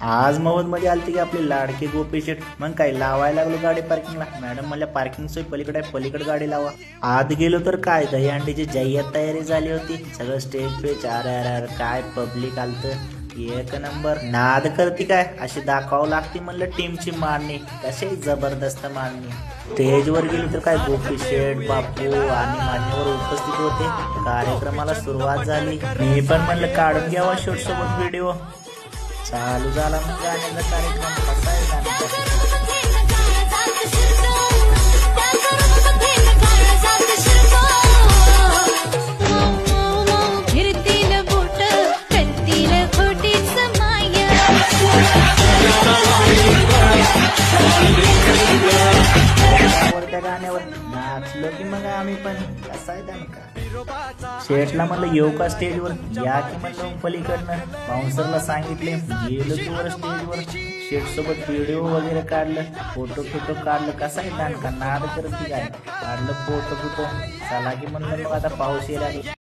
आज मौज मध्ये आलती की आपली लाडकी गोपी शेट. मग काय लावायला लागलो गाडी पार्किंगला. मॅडम म्हणल्या पार्किंग सोय पलीकडे आहे, पलीकडे गाडी लावा. आत गेलो तर काय दही अंडीची जय्यत तयारी झाली होती. सगळं स्टेज पेज. अरे अरे अरे काय पब्लिक आलत. एक नंबर. नाद करती काय अशी दाखवावं लागते म्हणलं टीमची मांडणी. कशी जबरदस्त मांडणी. स्टेजवर गेली तर काय गोपी शेठ, बापू आणि मान्यवर उपस्थित होते. कार्यक्रमाला सुरुवात झाली. मी पण म्हणलं काढून घ्यावा शेट सोबत व्हिडिओ. चालू झाला मग गाण्याचा कार्यक्रम. कसा आहे गाण्याचा? त्या गाण्यावर नाचलो की मग आम्ही पण. कसा आहे का शेठला म्हणलं येऊ का स्टेजवर. या की म्हणलं पलीकडनं. बाउन्सरला सांगितले. गेलो की वर स्टेजवर. शेठ सोबत व्हिडिओ वगैरे काढलं. फोटो काढलं. कसा आहे का नाद करत काय काढलं फोटो. चला की म्हणलं मग आता पाऊस येईल.